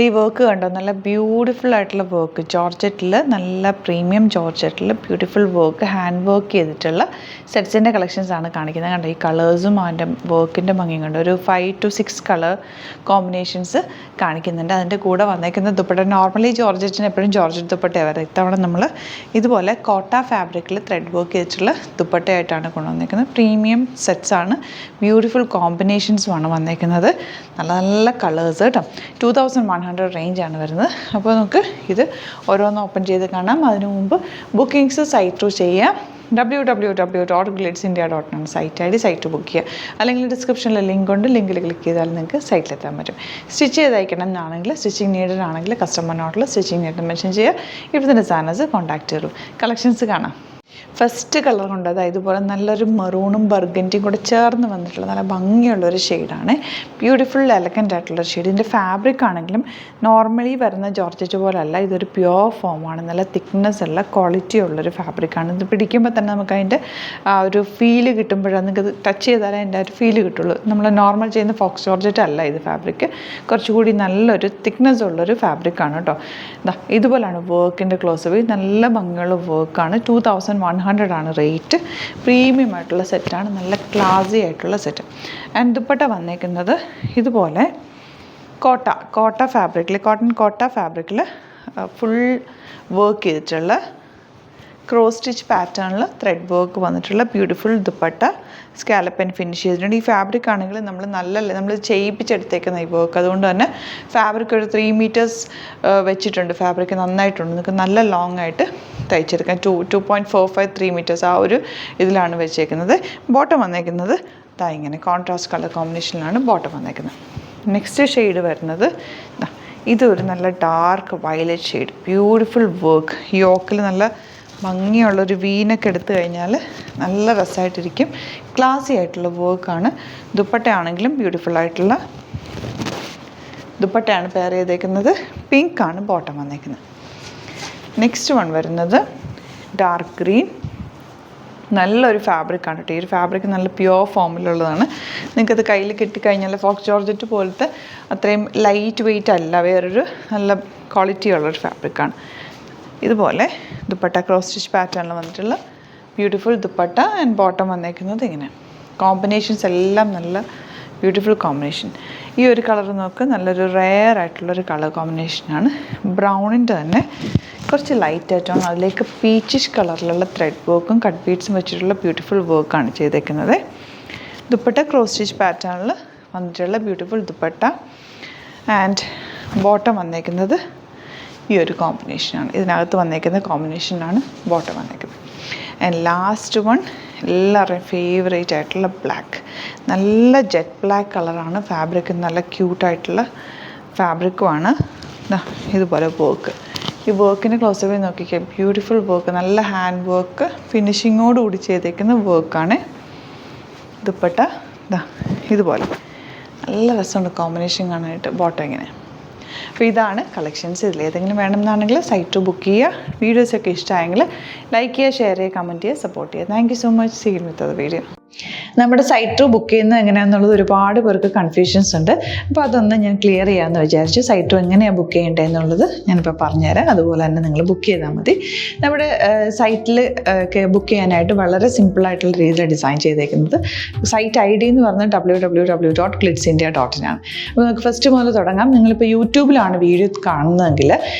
ഈ വർക്ക് കണ്ടോ, നല്ല ബ്യൂട്ടിഫുൾ ആയിട്ടുള്ള വർക്ക്, ജോർജറ്റിൽ, നല്ല പ്രീമിയം ജോർജറ്റിൽ ബ്യൂട്ടിഫുൾ വർക്ക്, ഹാൻഡ് വർക്ക് ചെയ്തിട്ടുള്ള സെറ്റ്സിൻ്റെ കളക്ഷൻസാണ് കാണിക്കുന്നത്. കണ്ടോ ഈ കളേഴ്സും അതിൻ്റെ വർക്കിൻ്റെ ഭംഗിയും കണ്ടോ, ഒരു 5 to 6 കളർ കോമ്പിനേഷൻസ് കാണിക്കുന്നുണ്ട്. അതിൻ്റെ കൂടെ വന്നേക്കുന്ന ദുപ്പട്ട, നോർമലി ജോർജറ്റിന് എപ്പോഴും ജോർജറ്റ് ദുപ്പട്ടയാണ് വരുന്നത്. ഇത്തവണ നമ്മൾ ഇതുപോലെ കോട്ട ഫാബ്രിക്കിൽ ത്രെഡ് വർക്ക് ചെയ്തിട്ടുള്ള ദുപ്പട്ടയായിട്ടാണ് കൊണ്ടുവന്നേക്കുന്നത്. പ്രീമിയം സെറ്റ്സാണ്, ബ്യൂട്ടിഫുൾ കോമ്പിനേഷൻസുമാണ് വന്നേക്കുന്നത്. നല്ല നല്ല കളേഴ്സ് കേട്ടോ. 2100 റേഞ്ചാണ് വരുന്നത്. അപ്പോൾ നമുക്ക് ഇത് ഓരോന്ന് ഓപ്പൺ ചെയ്ത് കാണാം. അതിനു മുമ്പ് ബുക്കിംഗ്സ് സൈറ്റ് ത്രൂ ചെയ്യാം. www.glitzindia.in site I D, site book ചെയ്യുക. അല്ലെങ്കിൽ ഡിസ്ക്രിപ്ഷനിൽ ലിങ്ക് ഉണ്ട്, ലിങ്കിൽ ക്ലിക്ക് ചെയ്താൽ നിങ്ങൾക്ക് സൈറ്റിലെത്താൻ പറ്റും. സ്റ്റിച്ച് ചെയ്ത് അയക്കണം എന്നാണെങ്കിൽ, സ്റ്റിച്ചിങ് നീഡഡ് ആണെങ്കിൽ കസ്റ്റമർ നോട്ടിൽ സ്റ്റിച്ചിങ് നീഡ് മെൻഷൻ ചെയ്യുക. ഇവിടുത്തെ ഡിസൈനേഴ്സ് കോൺടാക്ട് ചെയ്തു. കളക്ഷൻസ് കാണാം. ഫസ്റ്റ് കളർ കൊണ്ട് അതായത് ഇതുപോലെ നല്ലൊരു മെറൂണും ബർഗൻറ്റിയും കൂടെ ചേർന്ന് വന്നിട്ടുള്ള നല്ല ഭംഗിയുള്ളൊരു ഷെയ്ഡാണ്. ബ്യൂട്ടിഫുൾ എലഗൻ്റ് ആയിട്ടുള്ളൊരു ഷെയ്ഡ്. ഇതിൻ്റെ ഫാബ്രിക് ആണെങ്കിലും നോർമലി വരുന്ന ജോർജറ്റ് പോലെ അല്ല, ഇതൊരു പ്യുവർ ഫോമാണ്. നല്ല തിക്നെസ് ഉള്ള ക്വാളിറ്റി ഉള്ളൊരു ഫാബ്രിക്കാണ്. ഇത് പിടിക്കുമ്പോൾ തന്നെ നമുക്ക് അതിൻ്റെ ഒരു ഫീല് കിട്ടുമ്പോഴാണ്, നിങ്ങൾക്ക് ടച്ച് ചെയ്താലേ അതിൻ്റെ ഒരു ഫീല് കിട്ടുള്ളൂ. നമ്മൾ നോർമൽ ചെയ്യുന്ന ഫോക്സ് ജോർജറ്റ് അല്ല ഇത് ഫാബ്രിക്, കുറച്ചുകൂടി നല്ലൊരു തിക്നെസ് ഉള്ളൊരു ഫാബ്രിക്കാണ് കേട്ടോ. ഇതുപോലെയാണ് വർക്കിൻ്റെ ക്ലോസ്. നല്ല ഭംഗിയുള്ള വർക്കാണ്. 2100 ആണ് റേറ്റ്. പ്രീമിയം ആയിട്ടുള്ള സെറ്റാണ്, നല്ല ക്ലാസി ആയിട്ടുള്ള സെറ്റ്. ആൻഡ് ദുപ്പട്ട വന്നേക്കുന്നത് ഇതുപോലെ കോട്ട ഫാബ്രിക്കിൽ, കോട്ടൺ കോട്ട ഫാബ്രിക്കിൽ ഫുൾ വർക്ക് ചെയ്തിട്ടുള്ള ക്രോസ് സ്റ്റിച്ച് പാറ്റേണിൽ ത്രെഡ് വർക്ക് വന്നിട്ടുള്ള ബ്യൂട്ടിഫുൾ ദുപ്പട്ട. സ്കാലപ്പൻ ഫിനിഷ് ചെയ്തിട്ടുണ്ട്. ഈ ഫാബ്രിക് ആണെങ്കിൽ നമ്മൾ ചെയ്യിപ്പിച്ചെടുത്തേക്കുന്ന ഈ വർക്ക്, അതുകൊണ്ട് തന്നെ ഫാബ്രിക് ഒരു 3 meters വെച്ചിട്ടുണ്ട്. ഫാബ്രിക് നന്നായിട്ടുണ്ട്, നിങ്ങൾക്ക് നല്ല ലോങ് ആയിട്ട് തയ്ച്ചെടുക്കാം. 2.45 3 meters ആ ഒരു ഇതിലാണ് വെച്ചേക്കുന്നത്. ബോട്ടം വന്നേക്കുന്നത് ഇങ്ങനെ കോൺട്രാസ്റ്റ് കളർ കോമ്പിനേഷനിലാണ് ബോട്ടം വന്നേക്കുന്നത്. നെക്സ്റ്റ് ഷെയ്ഡ് വരുന്നത് ഇതൊരു നല്ല dark violet shade, beautiful work. യോക്കിൽ നല്ല ഭംഗിയുള്ളൊരു വീനൊക്കെ എടുത്തു കഴിഞ്ഞാൽ നല്ല രസമായിട്ടിരിക്കും. ക്ലാസി ആയിട്ടുള്ള വർക്കാണ്. ദുപ്പട്ടയാണെങ്കിലും ബ്യൂട്ടിഫുൾ ആയിട്ടുള്ള ദുപ്പട്ടയാണ് പെയർ ചെയ്തേക്കുന്നത്. പിങ്കാണ് ബോട്ടം വന്നേക്കുന്നത്. നെക്സ്റ്റ് വൺ വരുന്നത് ഡാർക്ക് ഗ്രീൻ. നല്ലൊരു ഫാബ്രിക്കാണ് കേട്ടോ. ഈ ഒരു ഫാബ്രിക് നല്ല പ്യുവർ ഫോമിലുള്ളതാണ്. നിങ്ങൾക്കത് കയ്യിൽ കിട്ടിക്കഴിഞ്ഞാൽ ഫോക്സ് ജോർജറ്റ് പോലത്തെ അത്രയും ലൈറ്റ് വെയ്റ്റ് അല്ല, വേറൊരു നല്ല ക്വാളിറ്റി ഉള്ളൊരു ഫാബ്രിക്കാണ്. ഇതുപോലെ ദുപ്പട്ട ക്രോസ് സ്റ്റിച്ച് പാറ്റേണിൽ വന്നിട്ടുള്ള ബ്യൂട്ടിഫുൾ ദുപ്പട്ട. ആൻഡ് ബോട്ടം വന്നേക്കുന്നത് ഇങ്ങനെ. കോമ്പിനേഷൻസ് എല്ലാം നല്ല ബ്യൂട്ടിഫുൾ കോമ്പിനേഷൻ. ഈ ഒരു കളർ നോക്ക്, നല്ലൊരു റെയർ ആയിട്ടുള്ളൊരു കളർ കോമ്പിനേഷനാണ്. ബ്രൗണിൻ്റെ തന്നെ കുറച്ച് ലൈറ്റ് ആയിട്ടാണ്, അതിലേക്ക് പീച്ചിഷ് കളറിലുള്ള ത്രെഡ് വർക്കും കട്ട് ബീഡ്സും വെച്ചിട്ടുള്ള ബ്യൂട്ടിഫുൾ വർക്കാണ് ചെയ്തേക്കുന്നത്. ദുപ്പട്ട ക്രോസ് സ്റ്റിച്ച് പാറ്റേണിൽ വന്നിട്ടുള്ള ബ്യൂട്ടിഫുൾ ദുപ്പട്ട. ആൻഡ് ബോട്ടം വന്നേക്കുന്നത് ഈ ഒരു കോമ്പിനേഷനാണ്. ഇതിനകത്ത് വന്നേക്കുന്ന കോമ്പിനേഷനാണ് ബോട്ടം വന്നേക്കുന്നത്. ആൻഡ് ലാസ്റ്റ് വൺ എല്ലാവരുടെയും ഫേവറേറ്റ് ആയിട്ടുള്ള ബ്ലാക്ക്. നല്ല ജെറ്റ് ബ്ലാക്ക് കളറാണ്. ഫാബ്രിക് നല്ല ക്യൂട്ടായിട്ടുള്ള ഫാബ്രിക്കുമാണ്. ഇതുപോലെ വർക്ക്. ഈ വർക്കിൻ്റെ ക്ലോസപ്പിൽ നോക്കിക്കുക, ബ്യൂട്ടിഫുൾ വർക്ക്, നല്ല ഹാൻഡ് വർക്ക് ഫിനിഷിങ്ങോട് കൂടി ചെയ്തേക്കുന്ന വർക്കാണ്. ദുപ്പട്ട ഇതുപോലെ നല്ല രസമുണ്ട് കോമ്പിനേഷൻ കാണാനായിട്ട്. ബോട്ടം ഇങ്ങനെ. അപ്പോൾ ഇതാണ് കളക്ഷൻസ്. ഇതിലേതെങ്കിലും വേണമെന്നാണെങ്കിൽ സൈറ്റ് ബുക്ക് ചെയ്യുക. വീഡിയോസൊക്കെ ഇഷ്ടമായെങ്കിൽ ലൈക്ക് ചെയ്യുക, ഷെയർ ചെയ്യുക, കമൻറ്റ് ചെയ്യുക, സപ്പോർട്ട് ചെയ്യുക. Thank you so much. See you with the video. നമ്മുടെ സൈറ്റ് ത്രൂ ബുക്ക് ചെയ്യുന്നത് എങ്ങനെയാണെന്നുള്ളത് ഒരുപാട് പേർക്ക് കൺഫ്യൂഷൻസ് ഉണ്ട്. അപ്പോൾ അതൊന്ന് ഞാൻ ക്ലിയർ ചെയ്യാമെന്ന് വിചാരിച്ചു. സൈറ്റ് ത്രൂ എങ്ങനെയാണ് ബുക്ക് ചെയ്യേണ്ടത് എന്നുള്ളത് ഞാനിപ്പോൾ പറഞ്ഞുതരാം. അതുപോലെ തന്നെ നിങ്ങൾ ബുക്ക് ചെയ്താൽ മതി. നമ്മുടെ സൈറ്റിൽ ബുക്ക് ചെയ്യാനായിട്ട് വളരെ സിമ്പിളായിട്ടുള്ള രീതിയിൽ ഡിസൈൻ ചെയ്തേക്കുന്നത്. സൈറ്റ് ഐ ഡി എന്ന് പറഞ്ഞാൽ www.glitzindia.in ആണ്. അപ്പോൾ നമുക്ക് ഫസ്റ്റ് മുതൽ തുടങ്ങാം. നിങ്ങളിപ്പോൾ യൂട്യൂബിലാണ് വീഡിയോ കാണുന്നതെങ്കിൽ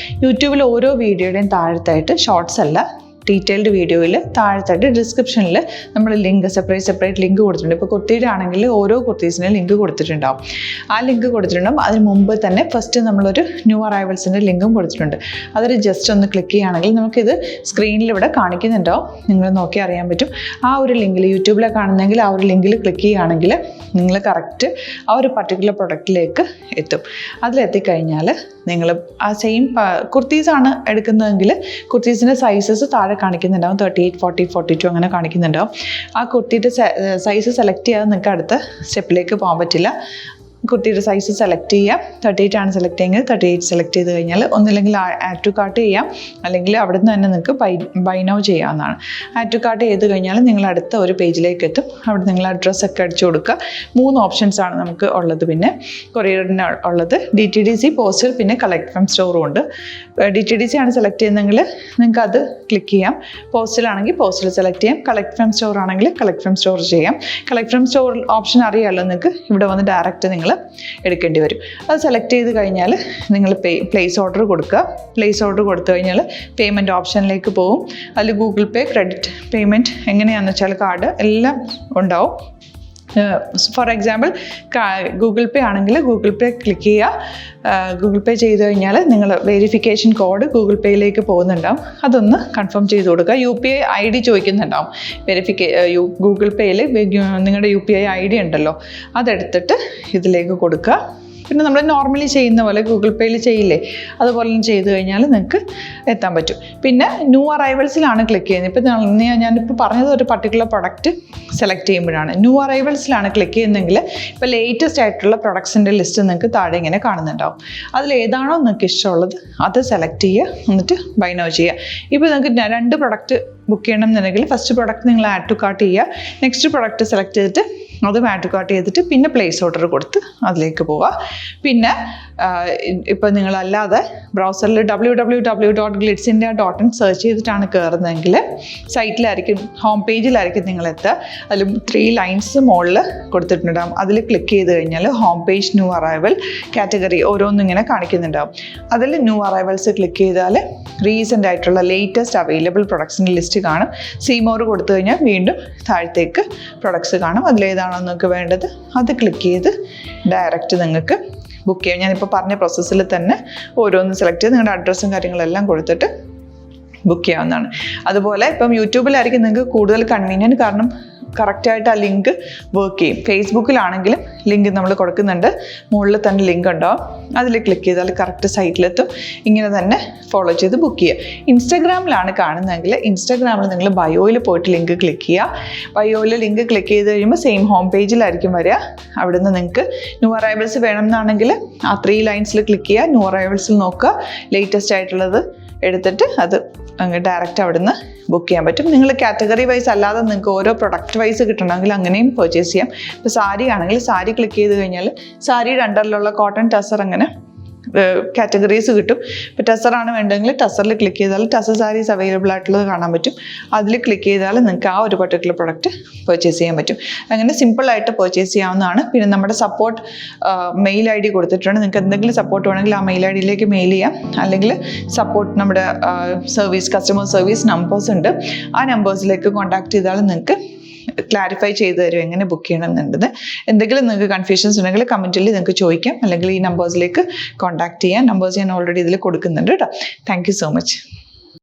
യൂട്യൂബിൽ ഓരോ വീഡിയോയുടെയും താഴത്തായിട്ട് ഷോർട്സ് അല്ല, ഡീറ്റെയിൽഡ് വീഡിയോയിൽ താഴത്തായിട്ട് ഡിസ്ക്രിപ്ഷനിൽ നമ്മൾ ലിങ്ക് സെപ്പറേറ്റ് ലിങ്ക് കൊടുത്തിട്ടുണ്ട്. ഇപ്പോൾ കുർത്തിയുടെ ആണെങ്കിൽ ഓരോ കുർത്തീസിനും ലിങ്ക് കൊടുത്തിട്ടുണ്ടാവും. ആ ലിങ്ക് കൊടുത്തിട്ടുണ്ടാവും. അതിന് മുമ്പ് തന്നെ ഫസ്റ്റ് നമ്മളൊരു ന്യൂ അറൈവൽസിൻ്റെ ലിങ്കും കൊടുത്തിട്ടുണ്ട്. അതിൽ ജസ്റ്റ് ഒന്ന് ക്ലിക്ക് ചെയ്യുകയാണെങ്കിൽ നമുക്കിത് സ്ക്രീനിൽ ഇവിടെ കാണിക്കുന്നുണ്ടാവും. നിങ്ങൾ നോക്കി അറിയാൻ പറ്റും. ആ ഒരു ലിങ്കിൽ, യൂട്യൂബിലെ കാണുന്നെങ്കിൽ ആ ഒരു ലിങ്കിൽ ക്ലിക്ക് ചെയ്യുകയാണെങ്കിൽ നിങ്ങൾ കറക്റ്റ് ആ ഒരു പർട്ടിക്കുലർ പ്രൊഡക്റ്റിലേക്ക് എത്തും. അതിലെത്തിക്കഴിഞ്ഞാൽ നിങ്ങൾ ആ സെയിം കുർത്തീസാണ് എടുക്കുന്നതെങ്കിൽ കുർത്തീസിൻ്റെ സൈസസ് താഴെ കാണിക്കുന്നുണ്ടാവും. 38, 40, 42 അങ്ങനെ കാണിക്കുന്നുണ്ടാവും. ആ കുർത്തിയുടെ സൈസ് സെലക്ട് ചെയ്യാതെ നിങ്ങൾക്ക് അടുത്ത സ്റ്റെപ്പിലേക്ക് പോകാൻ പറ്റില്ല. കുർത്തിയുടെ സൈസ് സെലക്ട് ചെയ്യാം. 38 ആണ് സെലക്ട് ചെയ്യുന്നത്. 38 സെലക്ട് ചെയ്ത് കഴിഞ്ഞാൽ ഒന്നില്ലെങ്കിൽ ആഡ് ടു കാർട്ട് ചെയ്യാം, അല്ലെങ്കിൽ അവിടെ നിന്ന് തന്നെ നിങ്ങൾക്ക് ബൈ നൗ ചെയ്യാവുന്നതാണ്. ആഡ് ടു കാർട്ട് ചെയ്ത് കഴിഞ്ഞാൽ നിങ്ങൾ അടുത്ത ഒരു പേജിലേക്ക് എത്തും. അവിടെ നിങ്ങൾ അഡ്രസ്സൊക്കെ അടിച്ചു കൊടുക്കുക. 3 ഓപ്ഷൻസ് ആണ് നമുക്ക് ഉള്ളത്. പിന്നെ കൊറിയറിന് ഉള്ളത് DTDC, പോസ്റ്റൽ, പിന്നെ കളക്ട് ഫ്രം സ്റ്റോറും ഉണ്ട്. DTDC ആണ് സെലക്ട് ചെയ്യുന്നതെങ്കിൽ നിങ്ങൾക്ക് അത് ക്ലിക്ക് ചെയ്യാം. പോസ്റ്റലാണെങ്കിൽ പോസ്റ്റൽ സെലക്ട് ചെയ്യാം. കളക്ട് ഫ്രം സ്റ്റോർ ആണെങ്കിൽ കളക്ട് ഫ്രം സ്റ്റോർ ചെയ്യാം. കളക്ട് ഫ്രം സ്റ്റോർ ഓപ്ഷൻ അറിയാമല്ലോ നിങ്ങൾക്ക്. ഇവിടെ വന്ന് ഡയറക്റ്റ് നിങ്ങൾ എടുക്കേണ്ടി വരും. അത് സെലക്ട് ചെയ്ത് കഴിഞ്ഞാൽ നിങ്ങൾ പ്ലേസ് ഓർഡർ കൊടുക്കുക. പ്ലേസ് ഓർഡർ കൊടുത്തു കഴിഞ്ഞാൽ പേയ്മെൻറ്റ് ഓപ്ഷനിലേക്ക് പോകും. അതിൽ ഗൂഗിൾ പേ, ക്രെഡിറ്റ് പേയ്മെൻറ്റ് എങ്ങനെയാണെന്ന് വെച്ചാൽ കാർഡ് എല്ലാം ഉണ്ടാവും. ഫോർ എക്സാമ്പിൾ ഗൂഗിൾ പേ ആണെങ്കിൽ ഗൂഗിൾ പേ ക്ലിക്ക് ചെയ്യുക. ഗൂഗിൾ പേ ചെയ്ത് കഴിഞ്ഞാൽ നിങ്ങൾ വെരിഫിക്കേഷൻ കോഡ് ഗൂഗിൾ പേയിലേക്ക് പോകുന്നുണ്ടാവും. അതൊന്ന് കൺഫേം ചെയ്ത് കൊടുക്കുക. UPI ID ചോദിക്കുന്നുണ്ടാവും. ഗൂഗിൾ പേയിൽ നിങ്ങളുടെ UPI ID ഉണ്ടല്ലോ, അതെടുത്തിട്ട് ഇതിലേക്ക് കൊടുക്കുക. പിന്നെ നമ്മൾ നോർമലി ചെയ്യുന്ന പോലെ ഗൂഗിൾ പേയിൽ ചെയ്യില്ലേ, അതുപോലെ ചെയ്ത് കഴിഞ്ഞാൽ നിങ്ങൾക്ക് എത്താൻ പറ്റും. പിന്നെ ന്യൂ അറൈവൽസിലാണ് ക്ലിക്ക് ചെയ്യുന്നത്. ഇപ്പം ഞാനിപ്പോൾ പറഞ്ഞത് ഒരു പർട്ടിക്കുലർ പ്രൊഡക്റ്റ് സെലക്ട് ചെയ്യുമ്പോഴാണ്. ന്യൂ അറൈവൽസിലാണ് ക്ലിക്ക് ചെയ്യുന്നതെങ്കിൽ ഇപ്പോൾ ലേറ്റസ്റ്റ് ആയിട്ടുള്ള പ്രൊഡക്ട്സിൻ്റെ ലിസ്റ്റ് നിങ്ങൾക്ക് താഴെ ഇങ്ങനെ കാണുന്നുണ്ടാവും. അതിലേതാണോ നിങ്ങൾക്ക് ഇഷ്ടമുള്ളത് അത് സെലക്ട് ചെയ്യുക, എന്നിട്ട് ബൈ നൗ ചെയ്യുക. ഇപ്പോൾ നിങ്ങൾക്ക് 2 പ്രൊഡക്റ്റ് ബുക്ക് ചെയ്യണം എന്നുണ്ടെങ്കിൽ ഫസ്റ്റ് പ്രൊഡക്റ്റ് നിങ്ങൾ ആഡ് ടു കാർട്ട് ചെയ്യുക. നെക്സ്റ്റ് പ്രൊഡക്റ്റ് സെലക്ട് ചെയ്തിട്ട് അതും ആഡ് ടു കാർട്ട് ചെയ്തിട്ട് പിന്നെ പ്ലേസ് ഓർഡർ കൊടുത്ത് അതിലേക്ക് പോവുക. പിന്നെ ഇപ്പോൾ നിങ്ങളല്ലാതെ ബ്രൗസറിൽ www.glitzindia.in സെർച്ച് ചെയ്തിട്ടാണ് കയറുന്നതെങ്കിൽ സൈറ്റിലായിരിക്കും, ഹോം പേജിലായിരിക്കും നിങ്ങളെത്തുക. അതിൽ 3 ലൈൻസ് മുകളിൽ കൊടുത്തിട്ടുണ്ടാകും. അതിൽ ക്ലിക്ക് ചെയ്ത് കഴിഞ്ഞാൽ home page, new arrival, category ഓരോന്നും ഇങ്ങനെ കാണിക്കുന്നുണ്ടാകും. അതിൽ ന്യൂ അറൈവൽസ് ക്ലിക്ക് ചെയ്താൽ റീസെൻ്റ് ആയിട്ടുള്ള ലേറ്റസ്റ്റ് അവൈലബിൾ പ്രൊഡക്ട്സിൻ്റെ ലിസ്റ്റ് കാണും. സീമോർ കൊടുത്തു കഴിഞ്ഞാൽ വീണ്ടും താഴത്തേക്ക് പ്രൊഡക്ട്സ് കാണും. അതിലേതാണോ നിങ്ങൾക്ക് വേണ്ടത് അത് ക്ലിക്ക് ചെയ്ത് ഡയറക്റ്റ് നിങ്ങൾക്ക് ബുക്ക് ചെയ്യാം. ഞാനിപ്പോൾ പറഞ്ഞ പ്രോസസ്സിൽ തന്നെ ഓരോന്ന് സെലക്ട് ചെയ്ത് നിങ്ങളുടെ അഡ്രസ്സും കാര്യങ്ങളെല്ലാം കൊടുത്തിട്ട് ബുക്ക് ചെയ്യാവുന്നതാണ്. അതുപോലെ ഇപ്പം യൂട്യൂബിലായിരിക്കും നിങ്ങൾക്ക് കൂടുതൽ കൺവീനിയൻറ്റ്, കാരണം കറക്റ്റായിട്ട് ആ ലിങ്ക് വർക്ക് ചെയ്യും. ഫേസ്ബുക്കിലാണെങ്കിലും ലിങ്ക് നമ്മൾ കൊടുക്കുന്നുണ്ട്, മുകളിൽ തന്നെ ലിങ്ക് ഉണ്ടാവും. അതിൽ ക്ലിക്ക് ചെയ്താൽ കറക്റ്റ് സൈറ്റിലെത്തും. ഇങ്ങനെ തന്നെ ഫോളോ ചെയ്ത് ബുക്ക് ചെയ്യുക. ഇൻസ്റ്റാഗ്രാമിലാണ് കാണുന്നതെങ്കിൽ ഇൻസ്റ്റാഗ്രാമിൽ നിങ്ങൾ ബയോയിൽ പോയിട്ട് ലിങ്ക് ക്ലിക്ക് ചെയ്യുക. ബയോയിൽ ലിങ്ക് ക്ലിക്ക് ചെയ്ത് കഴിയുമ്പോൾ സെയിം ഹോം പേജിലായിരിക്കും വരിക. അവിടെ നിന്ന് നിങ്ങൾക്ക് ന്യൂ അറൈവൽസ് വേണമെന്നാണെങ്കിൽ ആ 3 ലൈൻസിൽ ക്ലിക്ക് ചെയ്യുക. ന്യൂ അറൈവൽസിൽ നോക്കുക, ലേറ്റസ്റ്റ് ആയിട്ടുള്ളത് എടുത്തിട്ട് അത് അങ്ങ് ഡയറക്റ്റ് അവിടെ നിന്ന് ബുക്ക് ചെയ്യാൻ പറ്റും. നിങ്ങൾ കാറ്റഗറി വൈസ് അല്ലാതെ നിങ്ങൾക്ക് ഓരോ പ്രൊഡക്റ്റ് വൈസ് കിട്ടണമെങ്കിൽ അങ്ങനെയും പർച്ചേസ് ചെയ്യാം. ഇപ്പോൾ സാരി ആണെങ്കിൽ സാരി ക്ലിക്ക് ചെയ്ത് കഴിഞ്ഞാൽ സാരിയുടെ അണ്ടറിലുള്ള കോട്ടൺ, ടസർ, അങ്ങനെ കാറ്റഗറീസ് കിട്ടും. ഇപ്പോൾ ടസറാണ് വേണ്ടതെങ്കിൽ ടസറിൽ ക്ലിക്ക് ചെയ്താൽ ടസർ സാരീസ് അവൈലബിൾ ആയിട്ടുള്ളത് കാണാൻ പറ്റും. അതിൽ ക്ലിക്ക് ചെയ്താൽ നിങ്ങൾക്ക് ആ ഒരു പർട്ടിക്കുലർ പ്രൊഡക്റ്റ് പർച്ചേസ് ചെയ്യാൻ പറ്റും. അങ്ങനെ സിമ്പിളായിട്ട് പർച്ചേസ് ചെയ്യാവുന്നതാണ്. പിന്നെ നമ്മുടെ സപ്പോർട്ട് മെയിൽ ID കൊടുത്തിട്ടുണ്ട്. നിങ്ങൾക്ക് എന്തെങ്കിലും സപ്പോർട്ട് വേണമെങ്കിൽ ആ മെയിൽ IDയിലേക്ക് മെയിൽ ചെയ്യാം. അല്ലെങ്കിൽ സപ്പോർട്ട് നമ്മുടെ കസ്റ്റമർ സർവീസ് നമ്പേഴ്സ് ഉണ്ട്. ആ നമ്പേഴ്സിലേക്ക് കോൺടാക്ട് ചെയ്താൽ നിങ്ങൾക്ക് ക്ലാരിഫൈ ചെയ്ത് തരും എങ്ങനെ ബുക്ക് ചെയ്യണം എന്നുള്ളത്. എന്തെങ്കിലും നിങ്ങൾക്ക് കൺഫ്യൂഷൻസ് ഉണ്ടെങ്കിൽ കമൻറ്റിൽ നിങ്ങൾക്ക് ചോദിക്കാം, അല്ലെങ്കിൽ ഈ നമ്പേഴ്സിലേക്ക് കോൺടാക്ട് ചെയ്യാം. നമ്പേഴ്സ് ഞാൻ ഓൾറെഡി ഇതിൽ കൊടുക്കുന്നുണ്ട് കേട്ടോ. Thank you so much.